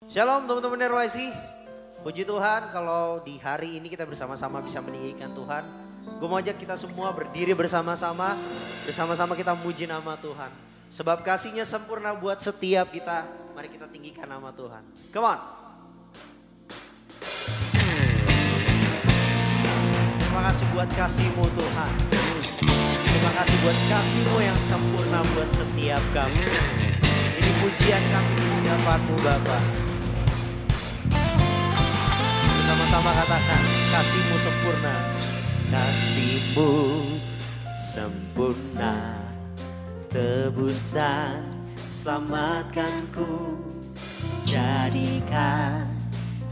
Shalom teman-teman RYC. Puji Tuhan kalau di hari ini kita bersama-sama bisa meninggikan Tuhan. Gue mau ajak kita semua berdiri bersama-sama. Bersama-sama kita muji nama Tuhan. Sebab kasihnya sempurna buat setiap kita. Mari kita tinggikan nama Tuhan. Come on. Terima kasih buat kasih-Mu Tuhan. Terima kasih buat kasih-Mu yang sempurna buat setiap kami. Ini pujian kami di hadapan-Mu Bapa. Bersama-sama katakan, kasih-Mu sempurna. Kasih-Mu sempurna, tebusan selamatkanku, jadikan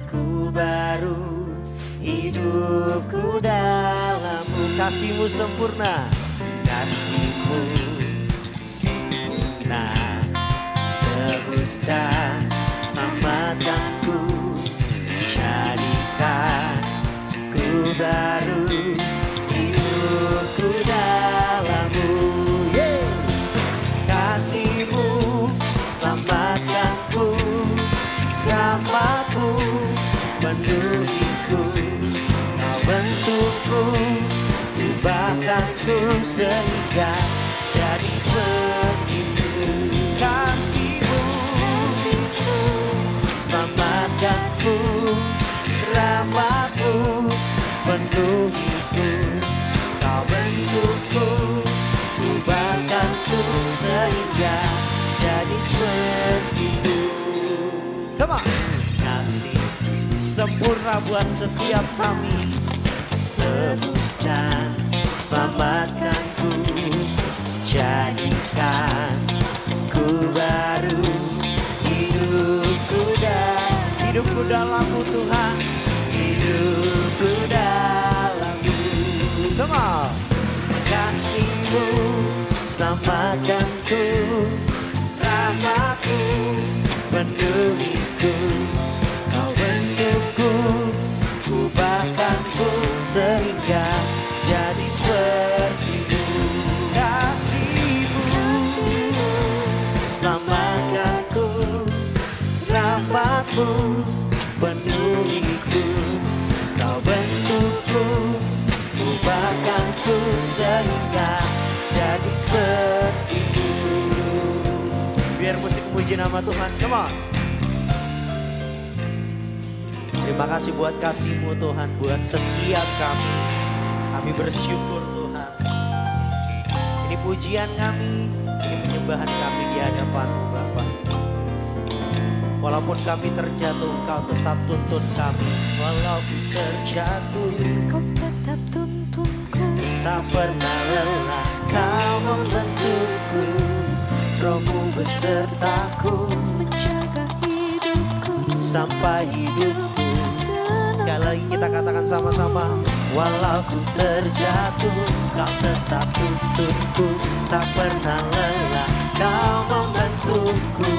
ku baru, hidupku dalam-Mu. Kasih-Mu sempurna, kasih-Mu sempurna, tebus dan selamatkanku, jadikan ku baru, hidupku dalam-Mu. Kasih-Mu selamatkanku, rahmat-Mu penuhiku, Kau bentukku, ubahkanku sehingga jadi seperti-Mu. Kasih-Mu selamatkanku, rahmat-Mu penuhiku, Kau bentukku, ubahkanku sehingga jadi seperti-Mu. Come on. Kasih sempurna buat setiap kami, tebus dan selamatkanku, jadikan ku baru, hidupku dalam-Mu Tuhan, hidupku dalam-Mu. Come on. Kasih-Mu selamatkanku, rahmat-Mu penuhiku, Kau bentukku, ubahkanku sehingga jadi seperti-Mu. Kasih-Mu selamatkanku, rahmat-Mu penuhiku, Kau bentukku, ubahkanku sehingga jadi seperti-Mu. Biar musik memuji nama Tuhan, come on. Terima kasih buat kasih-Mu Tuhan, buat setiap kami. Kami bersyukur Tuhan. Ini pujian kami, ini penyembahan kami di hadapan-Mu Bapa. Walaupun kami terjatuh, Kau tetap tuntun kami. Walaupun terjatuh, Kau tetap tuntunku. tak pernah lelah Kau membentukku. Roh-Mu besertaku, Menjaga hidupku sampai hidupku. Sekali lagi kita katakan sama-sama. Walau ku terjatuh, Kau tetap tuntunku. Tak pernah lelah Kau membentukku.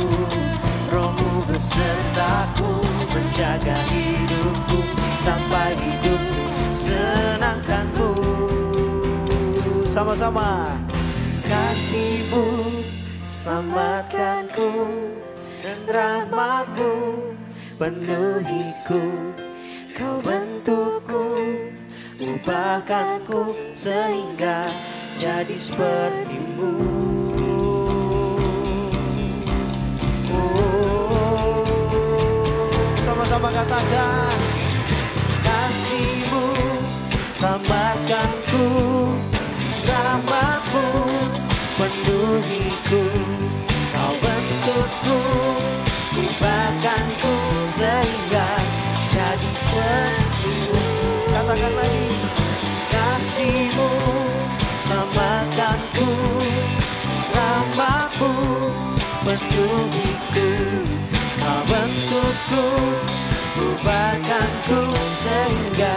Roh-Mu besertaku, menjaga hidupku sampai hidupku. Senangkan-Mu. Sama-sama. Kasih-Mu selamatkanku, dan rahmat-Mu penuhiku, Kau bentukku, ubahkanku sehingga jadi seperti-Mu. Sama-sama katakan. Kasih-Mu selamatkanku, rahmat-Mu penuhiku, Kau bentukku, ubahkanku sehingga jadi seperti-Mu. Katakan lagi. Kasih-Mu selamatkanku, rahmat-Mu penuhiku, Kau bentukku, ubahkanku sehingga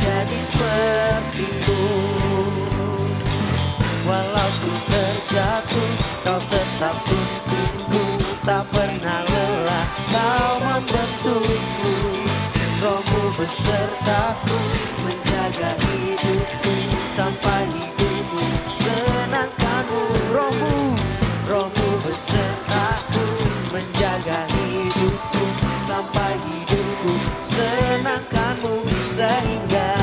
jadi seperti-Mu. Walau ku terjatuh, Kau tetap tuntunku. Tak pernah lelah Kau membentukku. Roh-Mu besertaku, menjaga hidupku sampai hidupku. Senangkan-Mu. Roh-Mu besertaku, menjaga hidupku sampai hidupku senangkanmu sehingga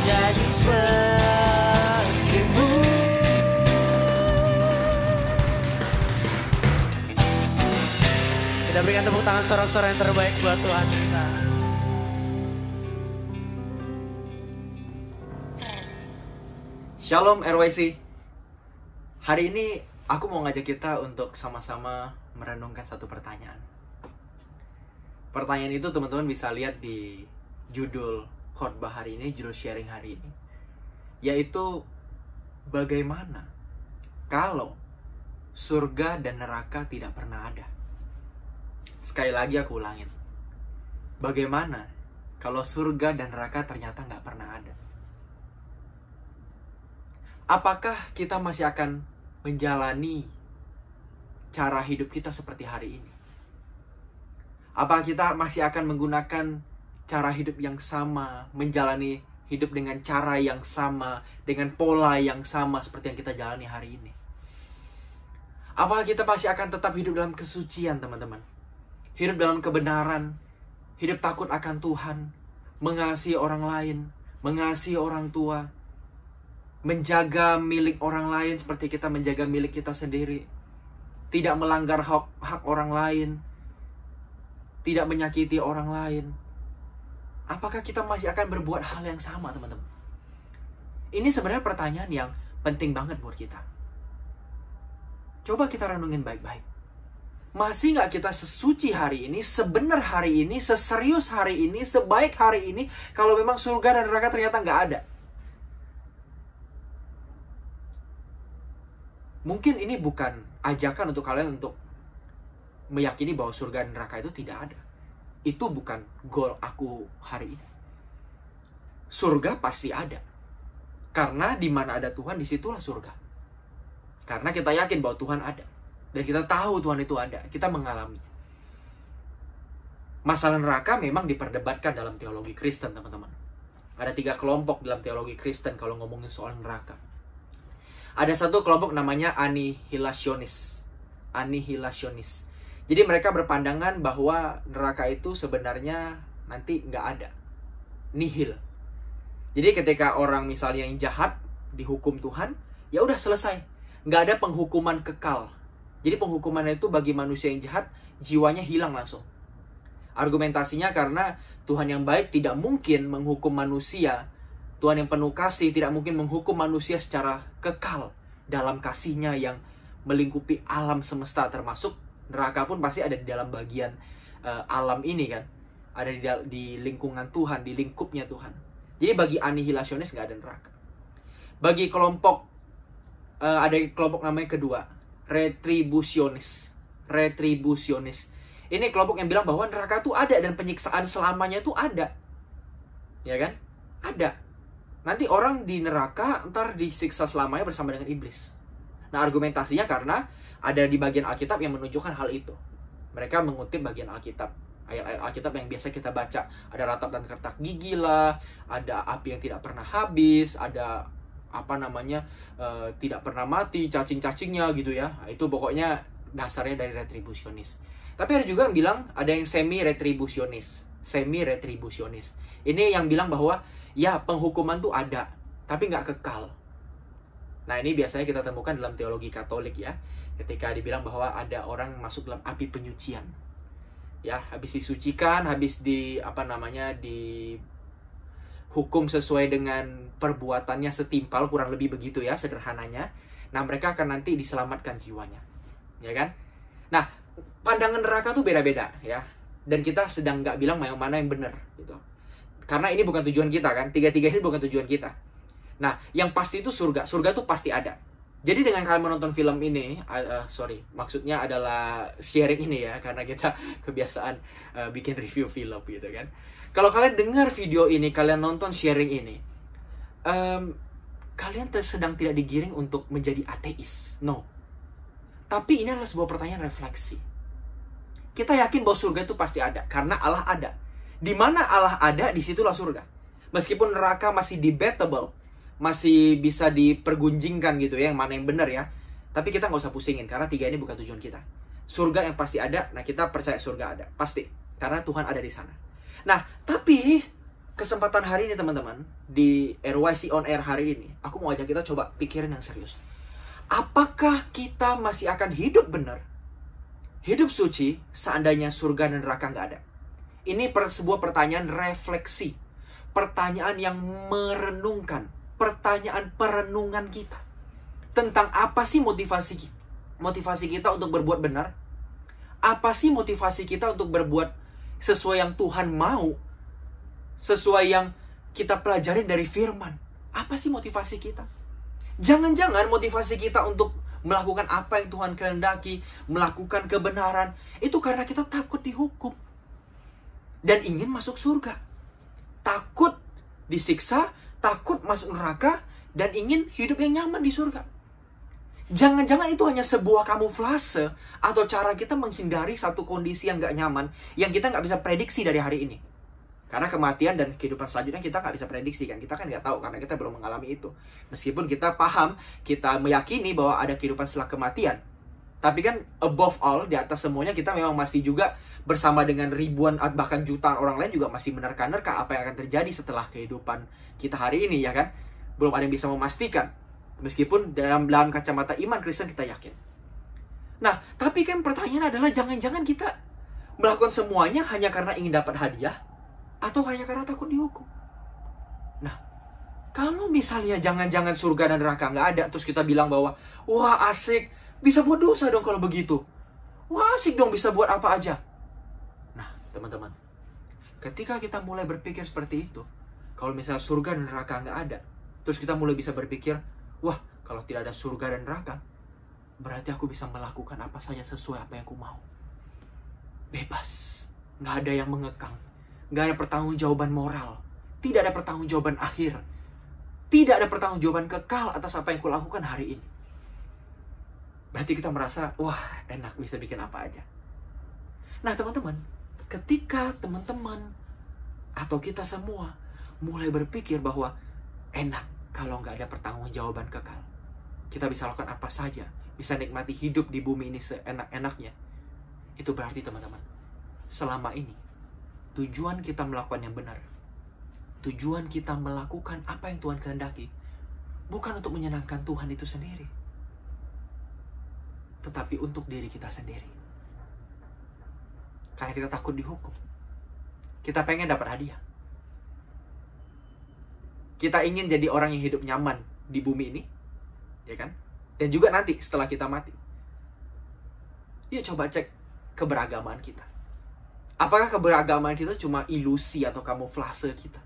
jadi sepertimu. Kita berikan tepuk tangan sorak-sorak yang terbaik buat Tuhan kita. Shalom RYC. Hari ini aku mau ngajak kita untuk sama-sama merenungkan satu pertanyaan. Pertanyaan itu teman-teman bisa lihat di judul khotbah hari ini, judul sharing hari ini. Yaitu bagaimana kalau surga dan neraka tidak pernah ada. Sekali lagi aku ulangin. Bagaimana kalau surga dan neraka ternyata nggak pernah ada? Apakah kita masih akan menjalani cara hidup kita seperti hari ini? Apakah kita masih akan menggunakan cara hidup yang sama, menjalani hidup dengan cara yang sama, dengan pola yang sama seperti yang kita jalani hari ini? Apakah kita masih akan tetap hidup dalam kesucian, teman-teman? Hidup dalam kebenaran, hidup takut akan Tuhan, mengasihi orang lain, mengasihi orang tua, menjaga milik orang lain seperti kita menjaga milik kita sendiri, tidak melanggar hak orang lain, tidak menyakiti orang lain. Apakah kita masih akan berbuat hal yang sama, teman-teman? Ini sebenarnya pertanyaan yang penting banget buat kita. Coba kita renungin baik-baik. Masih nggak kita sesuci hari ini, sebenar hari ini, seserius hari ini, sebaik hari ini, kalau memang surga dan neraka ternyata nggak ada? Mungkin ini bukan ajakan untuk kalian untuk meyakini bahwa surga dan neraka itu tidak ada. Itu bukan goal aku hari ini. Surga pasti ada. Karena di mana ada Tuhan, disitulah surga. Karena kita yakin bahwa Tuhan ada. Dan kita tahu Tuhan itu ada. Kita mengalami. Masalah neraka memang diperdebatkan dalam teologi Kristen, teman-teman. Ada 3 kelompok dalam teologi Kristen kalau ngomongin soal neraka. Ada satu kelompok namanya anihilasionis. Anihilasionis. Jadi mereka berpandangan bahwa neraka itu sebenarnya nanti nggak ada. Nihil. Jadi ketika orang misalnya yang jahat dihukum Tuhan, ya udah selesai. Nggak ada penghukuman kekal. Jadi penghukuman itu bagi manusia yang jahat, jiwanya hilang langsung. Argumentasinya karena Tuhan yang baik tidak mungkin menghukum manusia. Tuhan yang penuh kasih tidak mungkin menghukum manusia secara kekal dalam kasihnya yang melingkupi alam semesta, termasuk neraka pun pasti ada di dalam bagian alam ini kan. Ada di lingkungan Tuhan, di lingkupnya Tuhan. Jadi bagi anihilasionis nggak ada neraka. Bagi kelompok, ada kelompok namanya kedua, retribusionis. Retribusionis. Ini kelompok yang bilang bahwa neraka itu ada dan penyiksaan selamanya itu ada. Ya kan? Ada. Nanti orang di neraka ntar disiksa selamanya bersama dengan iblis. Nah argumentasinya karena ada di bagian Alkitab yang menunjukkan hal itu. Mereka mengutip bagian Alkitab. Ayat-ayat Alkitab yang biasa kita baca. Ada ratap dan kertak gigi lah. Ada api yang tidak pernah habis. Ada tidak pernah mati, cacing-cacingnya gitu ya. Nah, itu pokoknya dasarnya dari retribusionis. Tapi ada juga yang bilang ada yang semi-retribusionis. Semi-retribusionis. Ini yang bilang bahwa ya penghukuman tuh ada, tapi nggak kekal. Nah ini biasanya kita temukan dalam teologi Katolik ya. Ketika dibilang bahwa ada orang masuk dalam api penyucian. Ya, habis disucikan, habis dihukum sesuai dengan perbuatannya setimpal, kurang lebih begitu ya sederhananya. Nah mereka akan nanti diselamatkan jiwanya. Ya kan? Nah pandangan neraka tuh beda-beda ya. Dan kita sedang nggak bilang yang mana yang benar gitu. Karena ini bukan tujuan kita kan. Tiga-tiga ini bukan tujuan kita. Nah, yang pasti itu surga. Surga itu pasti ada. Jadi dengan kalian menonton film ini, maksudnya adalah sharing ini ya. Karena kita kebiasaan bikin review film gitu kan. Kalau kalian dengar video ini, kalian nonton sharing ini, kalian sedang tidak digiring untuk menjadi ateis. No. Tapi ini adalah sebuah pertanyaan refleksi. Kita yakin bahwa surga itu pasti ada. Karena Allah ada. Di mana Allah ada, disitulah surga. Meskipun neraka masih debatable, masih bisa dipergunjingkan gitu ya, yang mana yang benar ya. Tapi kita nggak usah pusingin, karena 3 ini bukan tujuan kita. Surga yang pasti ada. Nah, kita percaya surga ada. Pasti. Karena Tuhan ada di sana. Nah, tapi kesempatan hari ini teman-teman, di RYC On Air hari ini, aku mau ajak kita coba pikirin yang serius. Apakah kita masih akan hidup benar, hidup suci, seandainya surga dan neraka nggak ada? Ini sebuah pertanyaan refleksi. Pertanyaan yang merenungkan. Pertanyaan perenungan kita. Tentang apa sih motivasi kita untuk berbuat benar? Apa sih motivasi kita untuk berbuat sesuai yang Tuhan mau? Sesuai yang kita pelajarin dari firman. Apa sih motivasi kita? Jangan-jangan motivasi kita untuk melakukan apa yang Tuhan kehendaki, melakukan kebenaran, itu karena kita takut dihukum. Dan ingin masuk surga. Takut disiksa, takut masuk neraka, dan ingin hidup yang nyaman di surga. Jangan-jangan itu hanya sebuah kamuflase atau cara kita menghindari satu kondisi yang gak nyaman, yang kita gak bisa prediksi dari hari ini. Karena kematian dan kehidupan selanjutnya kita gak bisa prediksi kan. Kita kan gak tahu karena kita belum mengalami itu. Meskipun kita paham, kita meyakini bahwa ada kehidupan setelah kematian. Tapi kan above all, di atas semuanya kita memang masih juga bersama dengan ribuan bahkan jutaan orang lain juga masih menerka-nerka apa yang akan terjadi setelah kehidupan kita hari ini, ya kan? Belum ada yang bisa memastikan. Meskipun dalam kacamata iman Kristen kita yakin. Nah, tapi kan pertanyaan adalah jangan-jangan kita melakukan semuanya hanya karena ingin dapat hadiah atau hanya karena takut dihukum. Nah, kalau misalnya jangan-jangan surga dan neraka nggak ada, terus kita bilang bahwa, wah asik, bisa buat dosa dong kalau begitu. Wah asik dong bisa buat apa aja. Nah, teman-teman, ketika kita mulai berpikir seperti itu, kalau misalnya surga dan neraka nggak ada, terus kita mulai bisa berpikir, wah, kalau tidak ada surga dan neraka, berarti aku bisa melakukan apa saja sesuai apa yang aku mau. Bebas. Nggak ada yang mengekang. Nggak ada pertanggungjawaban moral. Tidak ada pertanggungjawaban akhir. Tidak ada pertanggungjawaban kekal atas apa yang aku lakukan hari ini. Berarti kita merasa, wah, enak bisa bikin apa aja. Nah, teman-teman, ketika teman-teman atau kita semua mulai berpikir bahwa enak kalau nggak ada pertanggungjawaban kekal, kita bisa lakukan apa saja, bisa nikmati hidup di bumi ini seenak-enaknya. Itu berarti teman-teman, selama ini tujuan kita melakukan yang benar, tujuan kita melakukan apa yang Tuhan kehendaki, bukan untuk menyenangkan Tuhan itu sendiri, tetapi untuk diri kita sendiri. Karena kita takut dihukum. Kita pengen dapat hadiah. Kita ingin jadi orang yang hidup nyaman di bumi ini, ya kan? Dan juga nanti setelah kita mati. Yuk coba cek keberagaman kita. Apakah keberagaman kita cuma ilusi atau kamuflase kita?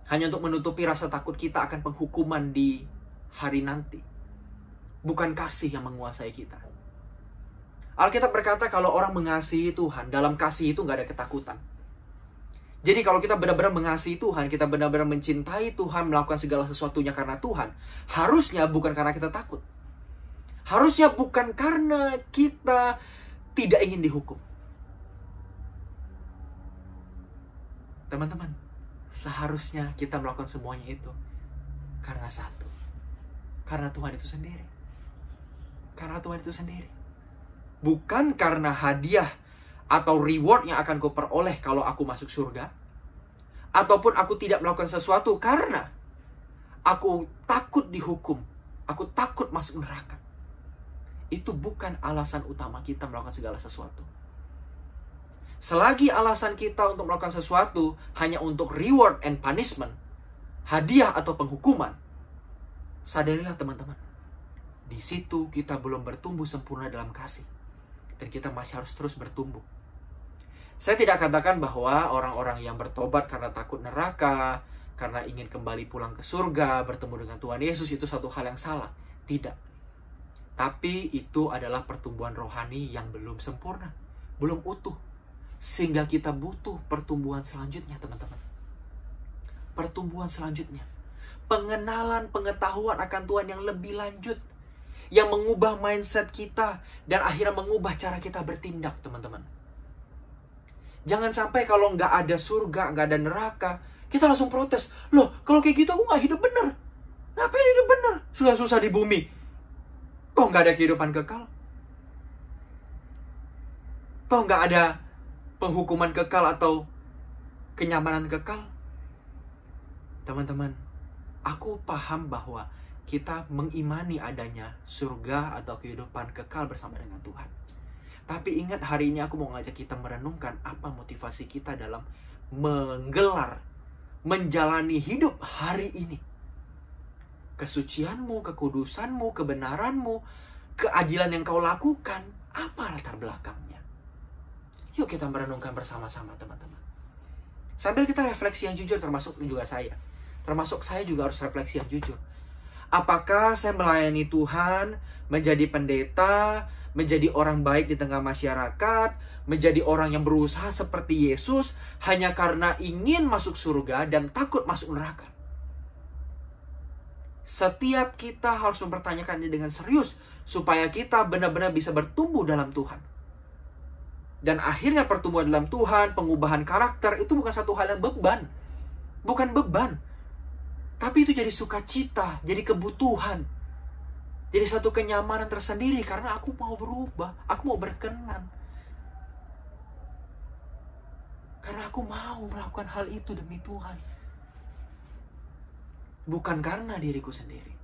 Hanya untuk menutupi rasa takut kita akan penghukuman di hari nanti. Bukan kasih yang menguasai kita. Alkitab berkata kalau orang mengasihi Tuhan, dalam kasih itu nggak ada ketakutan. Jadi kalau kita benar-benar mengasihi Tuhan, kita benar-benar mencintai Tuhan, melakukan segala sesuatunya karena Tuhan, harusnya bukan karena kita takut. Harusnya bukan karena kita tidak ingin dihukum. Teman-teman, seharusnya kita melakukan semuanya itu karena satu. Karena Tuhan itu sendiri. Karena Tuhan itu sendiri. Bukan karena hadiah atau reward yang akan kuperoleh kalau aku masuk surga, ataupun aku tidak melakukan sesuatu karena aku takut dihukum, aku takut masuk neraka. Itu bukan alasan utama kita melakukan segala sesuatu. Selagi alasan kita untuk melakukan sesuatu hanya untuk reward and punishment, hadiah atau penghukuman, sadarilah teman-teman, di situ kita belum bertumbuh sempurna dalam kasih. Dan kita masih harus terus bertumbuh. Saya tidak katakan bahwa orang-orang yang bertobat karena takut neraka, karena ingin kembali pulang ke surga, bertemu dengan Tuhan Yesus, itu satu hal yang salah. Tidak. Tapi itu adalah pertumbuhan rohani yang belum sempurna, belum utuh. Sehingga kita butuh pertumbuhan selanjutnya, teman-teman. Pertumbuhan selanjutnya. Pengenalan, pengetahuan akan Tuhan yang lebih lanjut. Yang mengubah mindset kita dan akhirnya mengubah cara kita bertindak, teman-teman. Jangan sampai kalau nggak ada surga, nggak ada neraka, kita langsung protes. Loh, kalau kayak gitu aku nggak hidup benar. Ngapain hidup benar? Susah-susah di bumi. Kok nggak ada kehidupan kekal? Toh nggak ada penghukuman kekal atau kenyamanan kekal. Teman-teman, aku paham bahwa kita mengimani adanya surga atau kehidupan kekal bersama dengan Tuhan. Tapi ingat, hari ini aku mau ngajak kita merenungkan apa motivasi kita dalam menggelar, menjalani hidup hari ini. Kesucianmu, kekudusanmu, kebenaranmu, keadilan yang kau lakukan, apa latar belakangnya? Yuk kita merenungkan bersama-sama, teman-teman. Sambil kita refleksi yang jujur, termasuk juga saya. Termasuk saya juga harus refleksi yang jujur. Apakah saya melayani Tuhan, menjadi pendeta, menjadi orang baik di tengah masyarakat, menjadi orang yang berusaha seperti Yesus hanya karena ingin masuk surga dan takut masuk neraka? Setiap kita harus mempertanyakan ini dengan serius supaya kita benar-benar bisa bertumbuh dalam Tuhan. Dan akhirnya pertumbuhan dalam Tuhan, pengubahan karakter itu bukan satu hal yang beban. Bukan beban. Tapi itu jadi sukacita, jadi kebutuhan. Jadi satu kenyamanan tersendiri karena aku mau berubah, aku mau berkenan. Karena aku mau melakukan hal itu demi Tuhan. Bukan karena diriku sendiri.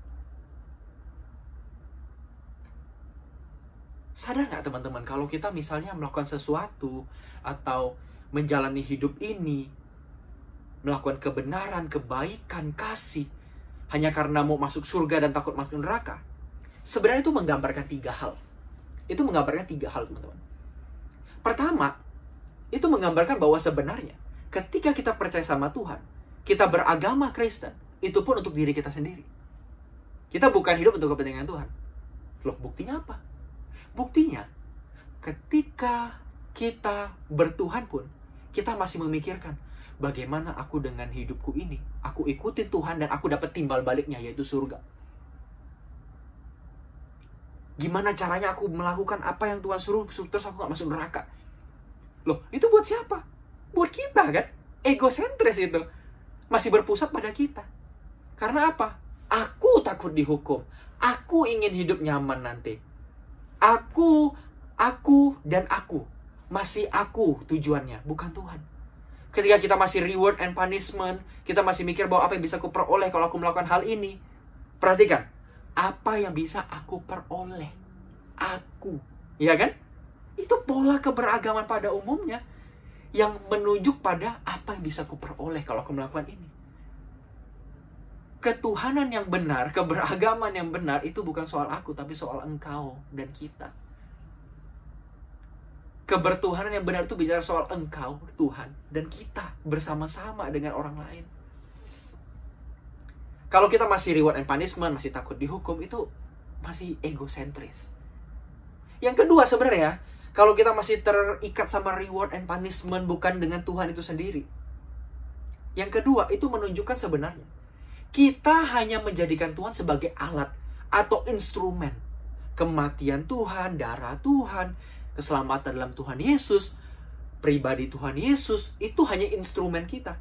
Sadar nggak teman-teman, kalau kita misalnya melakukan sesuatu atau menjalani hidup ini, melakukan kebenaran, kebaikan, kasih, hanya karena mau masuk surga dan takut masuk neraka, sebenarnya itu menggambarkan 3 hal. Itu menggambarkan 3 hal, teman-teman. Pertama, itu menggambarkan bahwa sebenarnya ketika kita percaya sama Tuhan, kita beragama Kristen, itu pun untuk diri kita sendiri. Kita bukan hidup untuk kepentingan Tuhan. Loh, buktinya apa? Buktinya, ketika kita bertuhan pun, kita masih memikirkan, bagaimana aku dengan hidupku ini? Aku ikutin Tuhan dan aku dapat timbal baliknya, yaitu surga. Gimana caranya aku melakukan apa yang Tuhan suruh, terus aku gak masuk neraka? Loh, itu buat siapa? Buat kita kan? Egosentris itu. Masih berpusat pada kita. Karena apa? Aku takut dihukum. Aku ingin hidup nyaman nanti. Aku, dan aku. Masih aku tujuannya, bukan Tuhan. Ketika kita masih reward and punishment, kita masih mikir bahwa apa yang bisa aku peroleh kalau aku melakukan hal ini. Perhatikan, apa yang bisa aku peroleh? Aku. Ya kan? Itu pola keberagaman pada umumnya yang menunjuk pada apa yang bisa aku peroleh kalau aku melakukan ini. Ketuhanan yang benar, keberagaman yang benar, itu bukan soal aku, tapi soal engkau dan kita. Kebertuhanan yang benar itu bicara soal engkau, Tuhan, dan kita bersama-sama dengan orang lain. Kalau kita masih reward and punishment, masih takut dihukum, itu masih egosentris. Yang kedua sebenarnya, kalau kita masih terikat sama reward and punishment bukan dengan Tuhan itu sendiri. Yang kedua, itu menunjukkan sebenarnya kita hanya menjadikan Tuhan sebagai alat atau instrumen. Kematian Tuhan, darah Tuhan, keselamatan dalam Tuhan Yesus, pribadi Tuhan Yesus, itu hanya instrumen kita.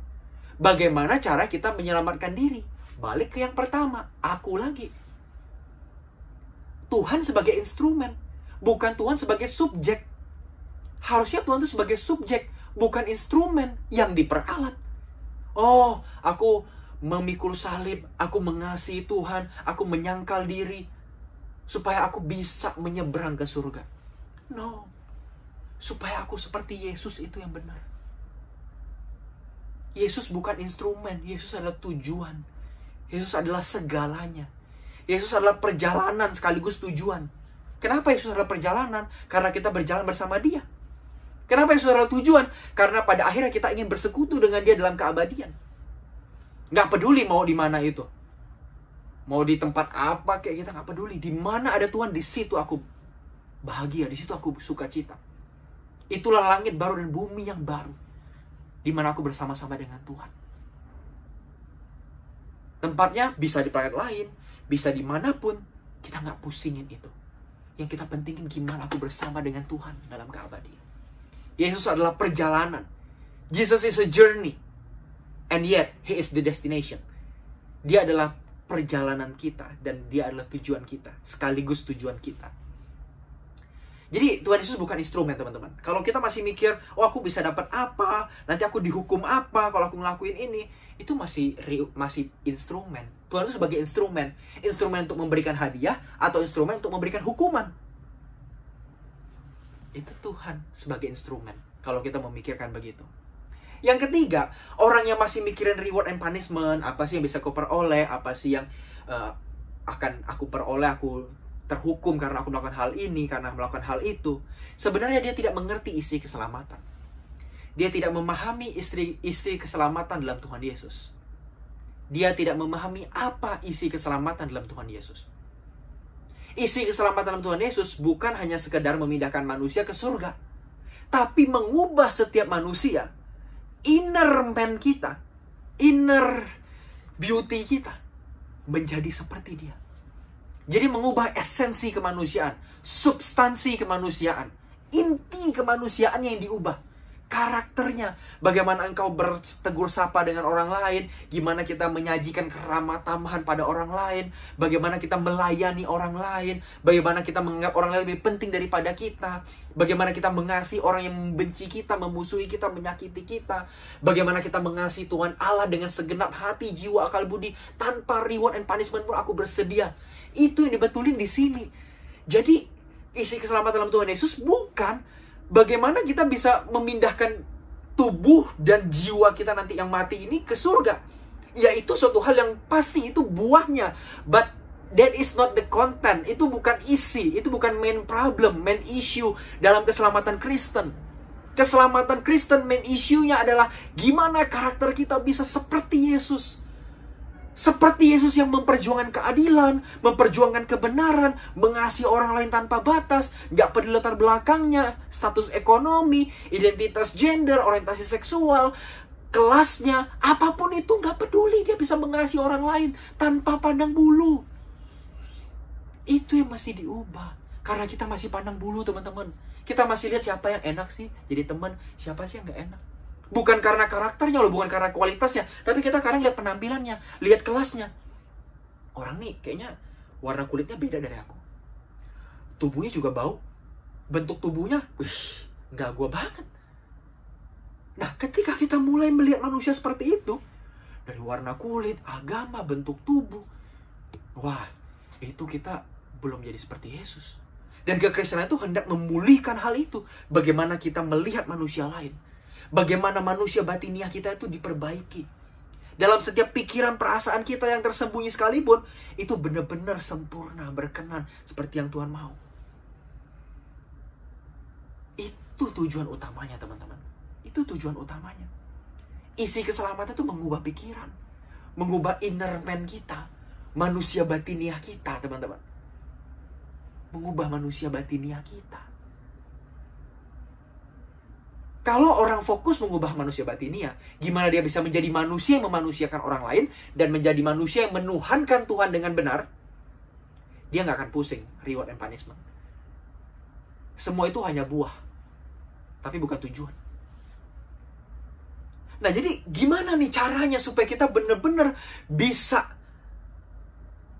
Bagaimana cara kita menyelamatkan diri? Balik ke yang pertama, aku lagi. Tuhan sebagai instrumen, bukan Tuhan sebagai subjek. Harusnya Tuhan itu sebagai subjek, bukan instrumen yang diperalat. Oh, aku memikul salib, aku mengasihi Tuhan, aku menyangkal diri, supaya aku bisa menyeberang ke surga. No. Supaya aku seperti Yesus, itu yang benar. Yesus bukan instrumen, Yesus adalah tujuan. Yesus adalah segalanya. Yesus adalah perjalanan sekaligus tujuan. Kenapa Yesus adalah perjalanan? Karena kita berjalan bersama Dia. Kenapa Yesus adalah tujuan? Karena pada akhirnya kita ingin bersekutu dengan Dia dalam keabadian. Gak peduli mau di mana itu. Mau di tempat apa kayak kita gak peduli. Di mana ada Tuhan, di situ aku bahagia, di situ aku sukacita. Itulah langit baru dan bumi yang baru, di mana aku bersama-sama dengan Tuhan. Tempatnya bisa di planet lain, bisa dimanapun. Kita gak pusingin itu. Yang kita pentingin gimana aku bersama dengan Tuhan dalam keabadian. Yesus adalah perjalanan. Jesus is a journey. And yet, He is the destination. Dia adalah perjalanan kita. Dan Dia adalah tujuan kita. Sekaligus tujuan kita. Jadi Tuhan Yesus bukan instrumen, teman-teman. Kalau kita masih mikir, oh aku bisa dapat apa, nanti aku dihukum apa kalau aku ngelakuin ini, itu masih instrumen. Tuhan Yesus sebagai instrumen. Instrumen untuk memberikan hadiah atau instrumen untuk memberikan hukuman. Itu Tuhan sebagai instrumen. Kalau kita memikirkan begitu. Yang ketiga, orang yang masih mikirin reward and punishment, apa sih yang bisa aku peroleh, apa sih yang akan aku peroleh, aku terhukum karena aku melakukan hal ini, karena melakukan hal itu. Sebenarnya dia tidak mengerti isi keselamatan. Dia tidak memahami isi keselamatan dalam Tuhan Yesus. Dia tidak memahami apa isi keselamatan dalam Tuhan Yesus. Isi keselamatan dalam Tuhan Yesus bukan hanya sekedar memindahkan manusia ke surga, tapi mengubah setiap manusia, inner man kita, inner beauty kita, menjadi seperti dia. Jadi mengubah esensi kemanusiaan, substansi kemanusiaan, inti kemanusiaan yang diubah. Karakternya, bagaimana engkau bertegur sapa dengan orang lain, gimana kita menyajikan keramah tamahan pada orang lain, bagaimana kita melayani orang lain, bagaimana kita menganggap orang lain lebih penting daripada kita, bagaimana kita mengasihi orang yang membenci kita, memusuhi kita, menyakiti kita, bagaimana kita mengasihi Tuhan Allah dengan segenap hati, jiwa, akal budi, tanpa reward and punishment pun aku bersedia. Itu yang dibetulin di sini. Jadi isi keselamatan dalam Tuhan Yesus bukan bagaimana kita bisa memindahkan tubuh dan jiwa kita nanti yang mati ini ke surga. Yaitu suatu hal yang pasti, itu buahnya. But that is not the content. Itu bukan isi, itu bukan main problem, main issue dalam keselamatan Kristen. Keselamatan Kristen main issue-nya adalah gimana karakter kita bisa seperti Yesus. Seperti Yesus yang memperjuangkan keadilan, memperjuangkan kebenaran, mengasihi orang lain tanpa batas, nggak peduli latar belakangnya, status ekonomi, identitas gender, orientasi seksual, kelasnya, apapun itu nggak peduli. Dia bisa mengasihi orang lain tanpa pandang bulu. Itu yang masih diubah. Karena kita masih pandang bulu, teman-teman. Kita masih lihat siapa yang enak sih jadi teman, siapa sih yang nggak enak. Bukan karena karakternya loh, bukan karena kualitasnya, tapi kita sekarang lihat penampilannya, lihat kelasnya. Orang nih kayaknya warna kulitnya beda dari aku. Tubuhnya juga bau. Bentuk tubuhnya, nggak gua banget. Nah, ketika kita mulai melihat manusia seperti itu, dari warna kulit, agama, bentuk tubuh, wah, itu kita belum jadi seperti Yesus. Dan kekristenan itu hendak memulihkan hal itu. Bagaimana kita melihat manusia lain. Bagaimana manusia batiniah kita itu diperbaiki. Dalam setiap pikiran, perasaan kita yang tersembunyi sekalipun, itu benar-benar sempurna, berkenan, seperti yang Tuhan mau. Itu tujuan utamanya, teman-teman. Itu tujuan utamanya. Isi keselamatan itu mengubah pikiran. Mengubah inner man kita. Manusia batiniah kita, teman-teman. Mengubah manusia batiniah kita. Kalau orang fokus mengubah manusia batiniah, gimana dia bisa menjadi manusia yang memanusiakan orang lain dan menjadi manusia yang menuhankan Tuhan dengan benar? Dia nggak akan pusing reward and punishment. Semua itu hanya buah, tapi bukan tujuan. Nah, jadi gimana nih caranya supaya kita benar-benar bisa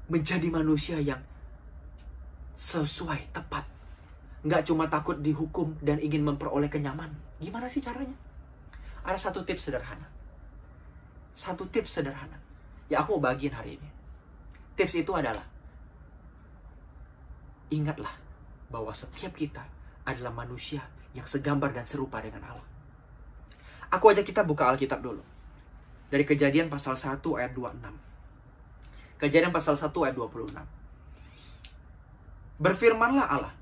menjadi manusia yang sesuai, tepat. Nggak cuma takut dihukum dan ingin memperoleh kenyamanan. Gimana sih caranya? Ada satu tips sederhana. Satu tips sederhana. Ya, aku mau bagiin hari ini. Tips itu adalah, ingatlah bahwa setiap kita adalah manusia yang segambar dan serupa dengan Allah. Aku ajak kita buka Alkitab dulu. Dari Kejadian pasal 1 ayat 26. Kejadian pasal 1 ayat 26. Berfirmanlah Allah,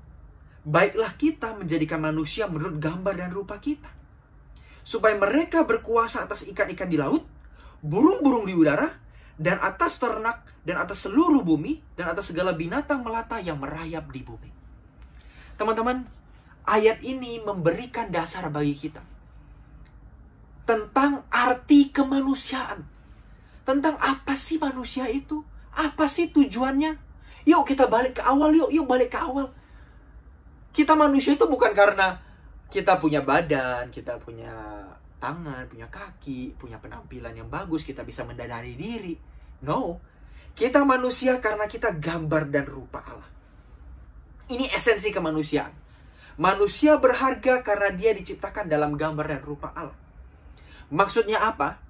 baiklah kita menjadikan manusia menurut gambar dan rupa kita, supaya mereka berkuasa atas ikan-ikan di laut, burung-burung di udara, dan atas ternak, dan atas seluruh bumi, dan atas segala binatang melata yang merayap di bumi. Teman-teman, ayat ini memberikan dasar bagi kita tentang arti kemanusiaan. Tentang apa sih manusia itu? Apa sih tujuannya? Yuk kita balik ke awal, yuk balik ke awal. Kita manusia itu bukan karena kita punya badan, kita punya tangan, punya kaki, punya penampilan yang bagus, kita bisa mendanani diri. No. Kita manusia karena kita gambar dan rupa Allah. Ini esensi kemanusiaan. Manusia berharga karena dia diciptakan dalam gambar dan rupa Allah. Maksudnya apa?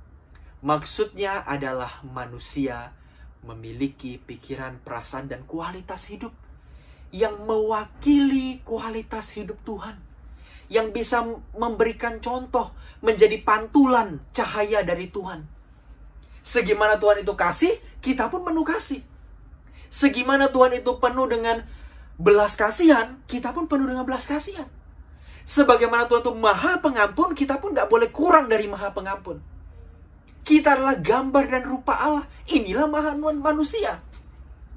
Maksudnya adalah manusia memiliki pikiran, perasaan, dan kualitas hidup yang mewakili kualitas hidup Tuhan. Yang bisa memberikan contoh, menjadi pantulan cahaya dari Tuhan. Segimana Tuhan itu kasih, kita pun penuh kasih. Segimana Tuhan itu penuh dengan belas kasihan, kita pun penuh dengan belas kasihan. Sebagaimana Tuhan itu maha pengampun, kita pun gak boleh kurang dari maha pengampun. Kita adalah gambar dan rupa Allah. Inilah manusia.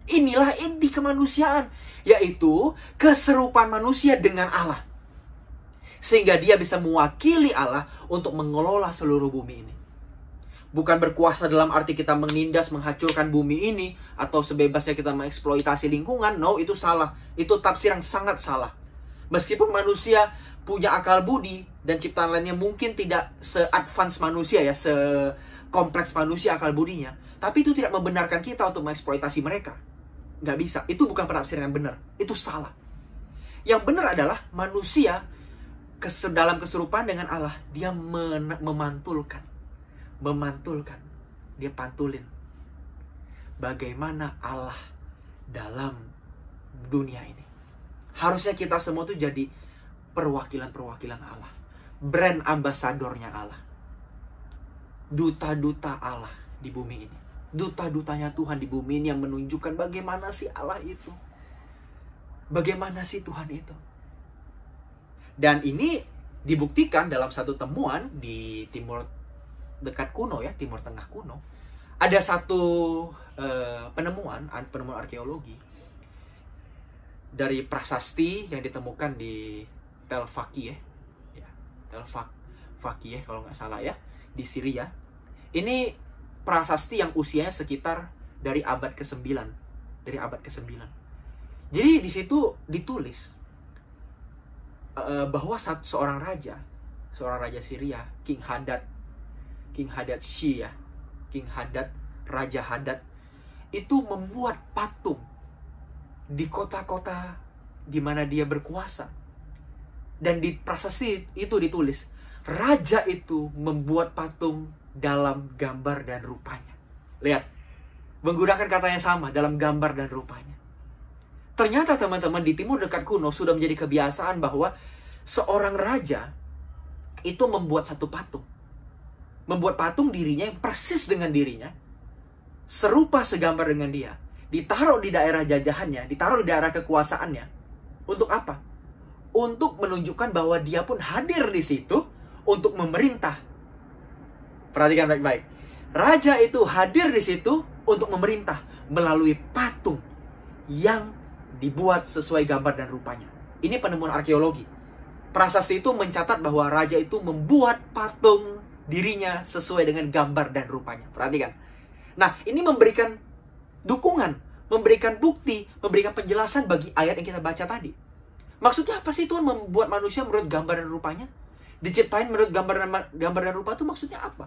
Inilah inti kemanusiaan, yaitu keserupaan manusia dengan Allah. Sehingga dia bisa mewakili Allah untuk mengelola seluruh bumi ini. Bukan berkuasa dalam arti kita menindas, menghancurkan bumi ini, atau sebebasnya kita mengeksploitasi lingkungan. No, itu salah. Itu tafsir yang sangat salah. Meskipun manusia punya akal budi, dan ciptaan lainnya mungkin tidak se-advance manusia ya, se-kompleks manusia akal budinya. Tapi itu tidak membenarkan kita untuk mengeksploitasi mereka. Nggak bisa. Itu bukan penafsiran yang benar. Itu salah. Yang benar adalah manusia dalam keserupaan dengan Allah. Dia memantulkan. Dia pantulin bagaimana Allah dalam dunia ini. Harusnya kita semua tuh jadi perwakilan-perwakilan Allah, brand ambasadornya Allah, duta-duta Allah di bumi ini, duta-dutanya Tuhan di bumi ini, yang menunjukkan bagaimana sih Allah itu, bagaimana sih Tuhan itu. Dan ini dibuktikan dalam satu temuan di timur dekat kuno ya, Timur Tengah kuno. Ada satu penemuan arkeologi dari prasasti yang ditemukan di Tel Fakih ya, Tel Fakih kalau nggak salah ya, di Syria. Ini prasasti yang usianya sekitar dari abad ke-9, Jadi di situ ditulis bahwa seorang raja Syria, King Hadad Shih ya, Raja Hadad, itu membuat patung di kota-kota di mana dia berkuasa. Dan di prasasti itu ditulis, raja itu membuat patung dalam gambar dan rupanya. Lihat, menggunakan kata yang sama, dalam gambar dan rupanya. Ternyata teman-teman, di timur dekat kuno sudah menjadi kebiasaan bahwa seorang raja itu membuat satu patung. Membuat patung dirinya yang persis dengan dirinya, serupa segambar dengan dia, ditaruh di daerah jajahannya, ditaruh di daerah kekuasaannya. Untuk apa? Untuk menunjukkan bahwa dia pun hadir di situ untuk memerintah. Perhatikan baik-baik. Raja itu hadir di situ untuk memerintah melalui patung yang dibuat sesuai gambar dan rupanya. Ini penemuan arkeologi. Prasasti itu mencatat bahwa raja itu membuat patung dirinya sesuai dengan gambar dan rupanya. Perhatikan. Nah, ini memberikan dukungan, memberikan bukti, memberikan penjelasan bagi ayat yang kita baca tadi. Maksudnya apa sih Tuhan membuat manusia menurut gambar dan rupanya? Diciptain menurut gambar dan rupa itu maksudnya apa?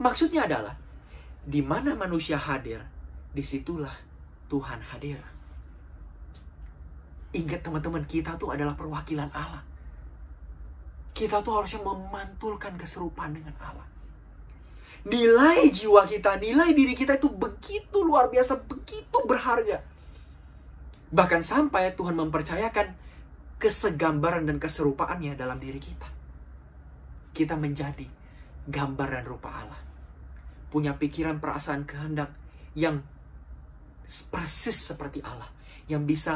Maksudnya adalah, di mana manusia hadir, disitulah Tuhan hadir. Ingat teman-teman, kita tuh adalah perwakilan Allah. Kita tuh harusnya memantulkan keserupaan dengan Allah. Nilai jiwa kita, nilai diri kita itu begitu luar biasa, begitu berharga. Bahkan sampai Tuhan mempercayakan kesegambaran dan keserupaannya dalam diri kita. Kita menjadi gambar dan rupa Allah. Punya pikiran, perasaan, kehendak yang persis seperti Allah. Yang bisa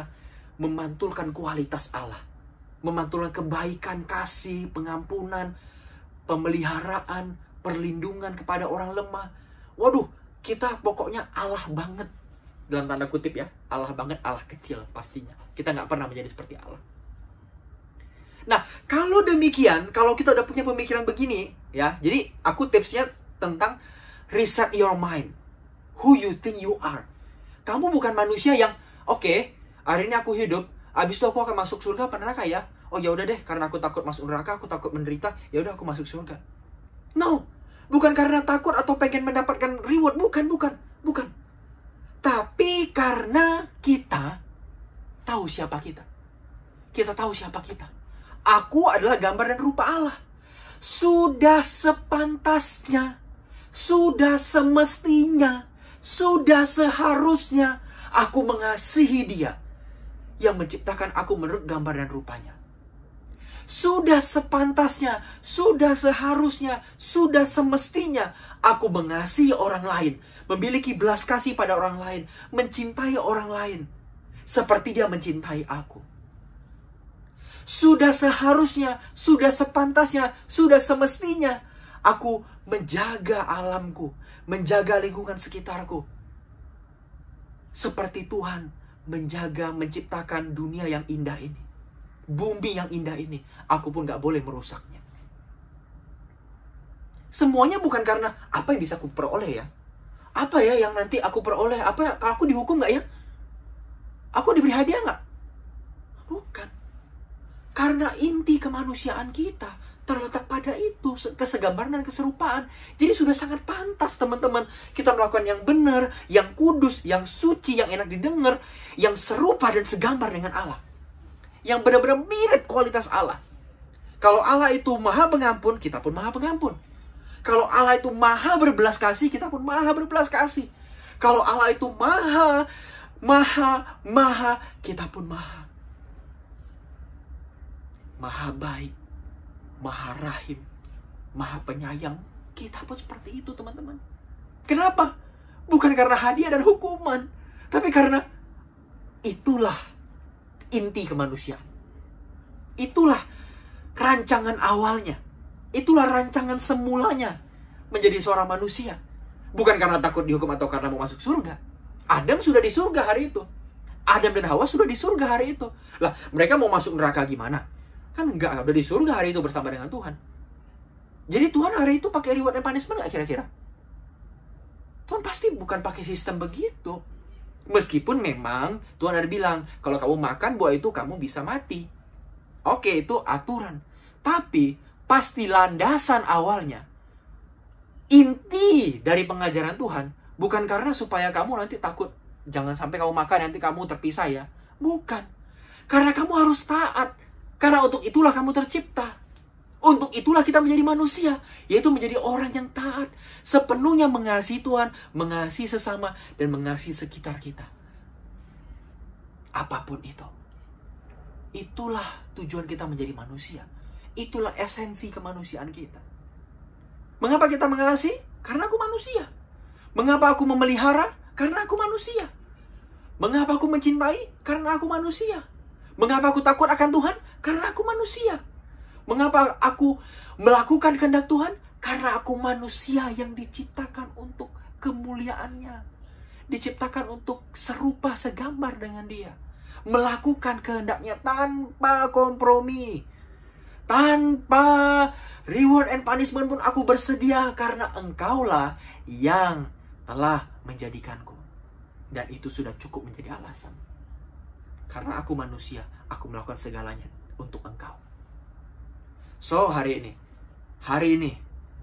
memantulkan kualitas Allah. Memantulkan kebaikan, kasih, pengampunan, pemeliharaan, perlindungan kepada orang lemah. Waduh, kita pokoknya Allah banget. Dalam tanda kutip ya, Allah banget, Allah kecil pastinya. Kita nggak pernah menjadi seperti Allah. Nah, kalau demikian, kalau kita udah punya pemikiran begini, ya, jadi aku tipsnya tentang reset your mind. Who you think you are. Kamu bukan manusia yang, oke, hari ini aku hidup, abis itu aku akan masuk surga apa neraka ya? Oh ya udah deh, karena aku takut masuk neraka, aku takut menderita, ya udah aku masuk surga. No, bukan karena takut atau pengen mendapatkan reward, bukan. Tapi karena kita tahu siapa kita. kita tahu siapa kita. Aku adalah gambar dan rupa Allah. Sudah sepantasnya, sudah semestinya, sudah seharusnya aku mengasihi Dia yang menciptakan aku menurut gambar dan rupanya. Sudah sepantasnya, sudah seharusnya, sudah semestinya aku mengasihi orang lain, memiliki belas kasih pada orang lain, mencintai orang lain seperti Dia mencintai aku. Sudah seharusnya, sudah sepantasnya, sudah semestinya aku menjaga alamku, menjaga lingkungan sekitarku seperti Tuhan menjaga, menciptakan dunia yang indah ini, bumi yang indah ini. Aku pun gak boleh merusaknya. Semuanya bukan karena apa yang bisa aku peroleh ya. Apa ya yang nanti aku peroleh? Apa ya, kalau aku dihukum gak ya? Aku diberi hadiah gak? Bukan. Karena inti kemanusiaan kita terletak pada itu, kesegambaran dan keserupaan. Jadi sudah sangat pantas teman-teman kita melakukan yang benar, yang kudus, yang suci, yang enak didengar, yang serupa dan segambar dengan Allah. Yang benar-benar mirip kualitas Allah. Kalau Allah itu maha pengampun, kita pun maha pengampun. Kalau Allah itu maha berbelas kasih, kita pun maha berbelas kasih. Kalau Allah itu maha, kita pun maha. Maha baik, maha rahim, maha penyayang. Kita pun seperti itu teman-teman. Kenapa? Bukan karena hadiah dan hukuman, tapi karena itulah inti kemanusiaan. Itulah rancangan awalnya. Itulah rancangan semulanya menjadi seorang manusia. Bukan karena takut dihukum atau karena mau masuk surga. Adam sudah di surga hari itu. Adam dan Hawa sudah di surga hari itu. Lah, mereka mau masuk neraka gimana? Kan enggak, udah di surga hari itu bersama dengan Tuhan. Jadi Tuhan hari itu pakai reward and punishment nggak kira-kira? Tuhan pasti bukan pakai sistem begitu. Meskipun memang Tuhan ada bilang, kalau kamu makan buah itu kamu bisa mati. Oke, itu aturan. Tapi pasti landasan awalnya, inti dari pengajaran Tuhan, bukan karena supaya kamu nanti takut, jangan sampai kamu makan nanti kamu terpisah ya. Bukan. Karena kamu harus taat. Karena untuk itulah kamu tercipta. Untuk itulah kita menjadi manusia, yaitu menjadi orang yang taat, sepenuhnya mengasihi Tuhan, mengasihi sesama, dan mengasihi sekitar kita. Apapun itu. Itulah tujuan kita menjadi manusia. Itulah esensi kemanusiaan kita. Mengapa kita mengasihi? Karena aku manusia. Mengapa aku memelihara? Karena aku manusia. Mengapa aku mencintai? Karena aku manusia. Mengapa aku takut akan Tuhan? Karena aku manusia. Mengapa aku melakukan kehendak Tuhan? Karena aku manusia yang diciptakan untuk kemuliaannya. Diciptakan untuk serupa segambar dengan Dia. Melakukan kehendaknya tanpa kompromi. Tanpa reward and punishment pun aku bersedia. Karena Engkaulah yang telah menjadikanku. Dan itu sudah cukup menjadi alasan. Karena aku manusia, aku melakukan segalanya untuk Engkau. So, hari ini,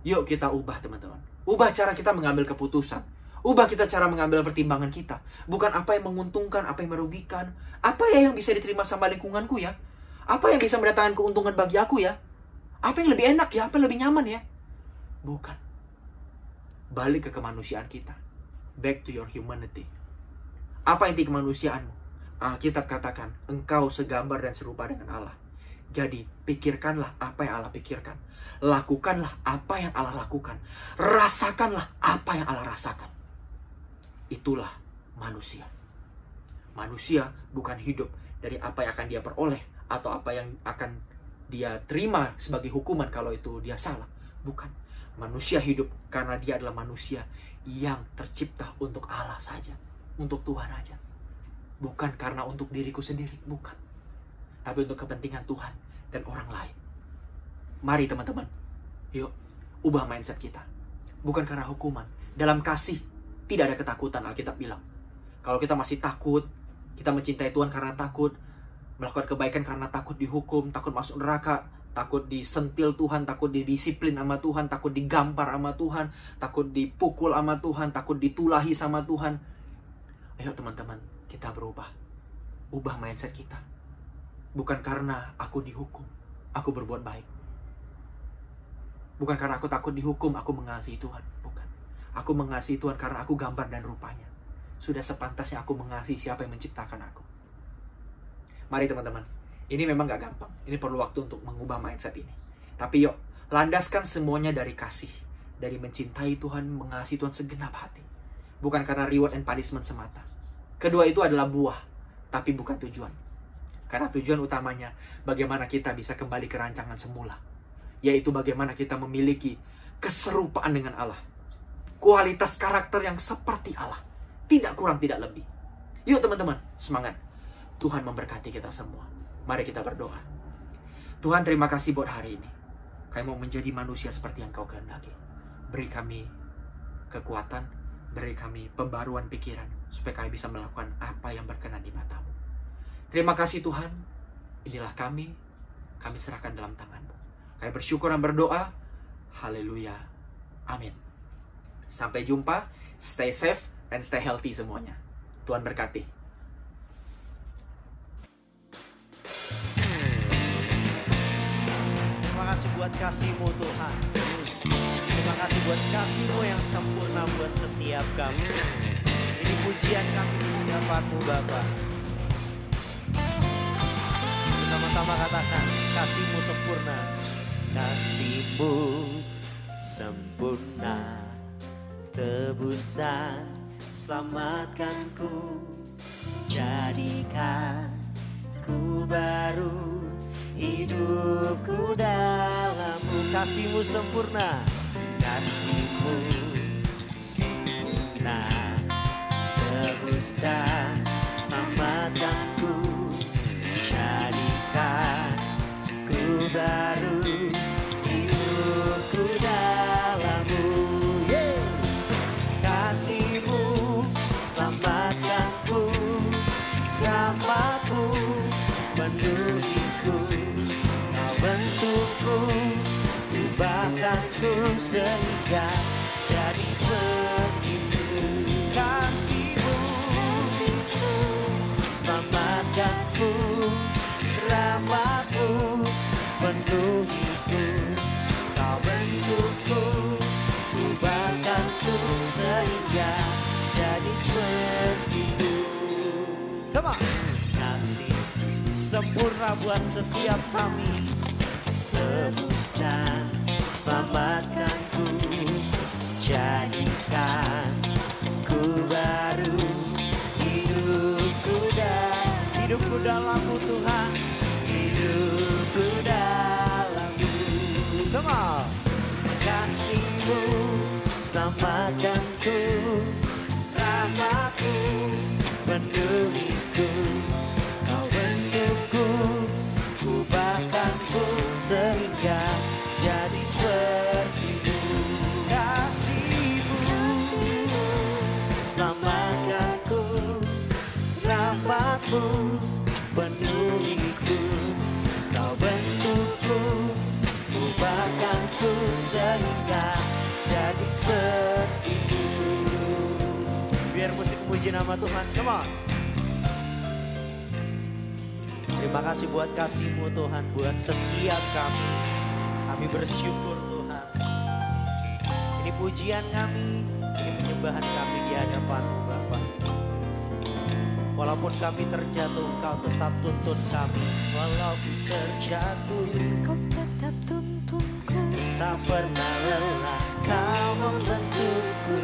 yuk kita ubah teman-teman. Ubah cara kita mengambil keputusan. Ubah kita cara mengambil pertimbangan kita. Bukan apa yang menguntungkan, apa yang merugikan. Apa ya yang bisa diterima sama lingkunganku ya? Apa yang bisa mendatangkan keuntungan bagi aku ya? Apa yang lebih enak ya? Apa yang lebih nyaman ya? Bukan. Balik ke kemanusiaan kita. Back to your humanity. Apa inti kemanusiaanmu? Alkitab katakan, engkau segambar dan serupa dengan Allah. Jadi, pikirkanlah apa yang Allah pikirkan. Lakukanlah apa yang Allah lakukan. Rasakanlah apa yang Allah rasakan. Itulah manusia. Manusia bukan hidup dari apa yang akan dia peroleh atau apa yang akan dia terima sebagai hukuman kalau itu dia salah. Bukan. Manusia hidup karena dia adalah manusia yang tercipta untuk Allah saja. Untuk Tuhan saja. Bukan karena untuk diriku sendiri, bukan. Tapi untuk kepentingan Tuhan dan orang lain. Mari teman-teman, yuk ubah mindset kita. Bukan karena hukuman. Dalam kasih, tidak ada ketakutan, Alkitab bilang. Kalau kita masih takut, kita mencintai Tuhan karena takut, melakukan kebaikan karena takut dihukum, takut masuk neraka, takut disentil Tuhan, takut didisiplin sama Tuhan, takut digampar sama Tuhan, takut dipukul sama Tuhan, takut ditulahi sama Tuhan. Ayo teman-teman, kita berubah. Ubah mindset kita. Bukan karena aku dihukum, aku berbuat baik. Bukan karena aku takut dihukum, aku mengasihi Tuhan. Bukan. Aku mengasihi Tuhan karena aku gambar dan rupanya. Sudah sepantasnya aku mengasihi siapa yang menciptakan aku. Mari teman-teman, ini memang gak gampang. Ini perlu waktu untuk mengubah mindset ini. Tapi yuk, landaskan semuanya dari kasih. Dari mencintai Tuhan, mengasihi Tuhan segenap hati. Bukan karena reward and punishment semata. Kedua itu adalah buah, tapi bukan tujuan. Karena tujuan utamanya, bagaimana kita bisa kembali ke rancangan semula. Yaitu bagaimana kita memiliki keserupaan dengan Allah. Kualitas karakter yang seperti Allah. Tidak kurang, tidak lebih. Yuk teman-teman, semangat. Tuhan memberkati kita semua. Mari kita berdoa. Tuhan, terima kasih buat hari ini. Kami mau menjadi manusia seperti yang Kau kehendaki. Beri kami kekuatan, beri kami pembaruan pikiran, supaya kami bisa melakukan apa yang berkenan di mata-Mu. Terima kasih Tuhan. Inilah kami serahkan dalam tangan-Mu. Kami bersyukur dan berdoa. Haleluya. Amin. Sampai jumpa. Stay safe and stay healthy semuanya. Tuhan berkati. Terima kasih buat kasih-Mu Tuhan. Terima kasih buat kasih-Mu yang sempurna buat setiap kami. Ini pujian kami di hadapan-Mu Bapa. Bersama-sama katakan, kasih-Mu sempurna. Kasih-Mu sempurna, tebus dan selamatkanku, jadikan ku baru, hidupku dalam-Mu. Kasih-Mu sempurna, kasih-Mu sempurna, tebus dan selamatkanku, jadikan ku baru, hidupku dalam-Mu. Kasih-Mu selamatkanku, rahmat-Mu menuhiku, Kau bentukku, ubahkanku sehingga jadi seperti-Mu. Kasih-Mu selamatkanku, rahmat-Mu menuhiku, Kau bentukku, ubahkanku sehingga jadi seperti-Mu. Come on. Kasih sempurna buat setiap kami, tebus dan selamatkanku, jadikan ku baru, hidupku dalam-Mu Tuhan, hidupku dalam-Mu. Come on. Kasih-Mu selamatkanku, rahmat-Mu menuhiku, Kau bentukku, ubahkanku sehingga jadi seperti-Mu. Kasih-Mu selamatkanku, rahmat-Mu penuhiku, Kau bentukku, ubahkanku sehingga jadi seperti-Mu. Biar musik puji nama Tuhan, come on. Terima kasih buat kasih-Mu Tuhan, buat setiap kami. Kami bersyukur Tuhan. Ini pujian kami, ini penyembahan kami di hadapan-Mu Bapa. Walaupun kami terjatuh, Kau tetap tuntun kami. Walaupun terjatuh, Kau tetap tuntunku, tak pernah lelah Kau membentukku.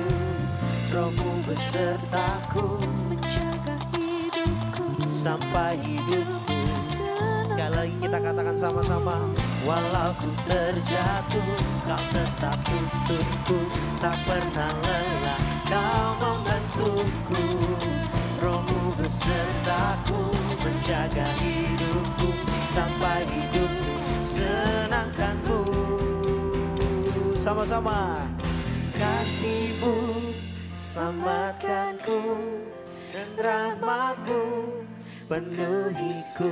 Roh-Mu besertaku menjaga hidupku sampai hidupku. Sekali lagi kita katakan sama-sama. Walau ku terjatuh, Kau tetap tuntunku. Tak pernah lelah Kau membentukku. Roh-Mu besertaku menjaga hidupku sampai hidupku. Senangkan-Mu sama-sama. Kasih-Mu selamatkanku, dan rahmat-Mu penuhiku.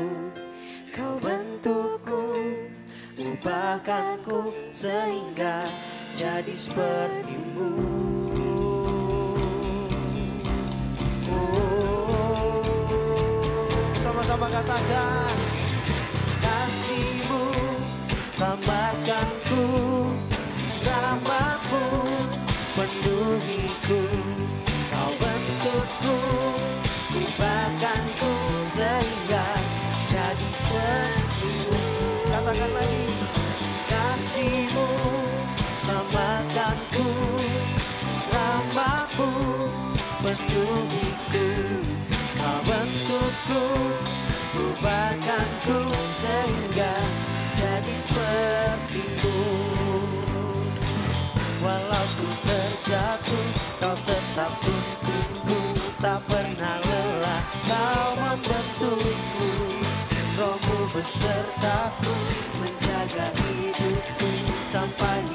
Kau bentukku, ubahkanku sehingga jadi seperti-Mu. Oh, sama-sama katakan, selamatkanku, rahmat-Mu penuhiku, Kau bentukku, ubahkanku sehingga jadi seperti-Mu. Katakan lagi, kasih-Mu selamatkanku, rahmat-Mu penuhiku, Kau bentukku, ubahkanku sehingga jadi seperti-Mu. Walau ku terjatuh, Kau tetap tuntunku, tak pernah lelah Kau membentukku. Roh-Mu besertaku, menjaga hidupku sampai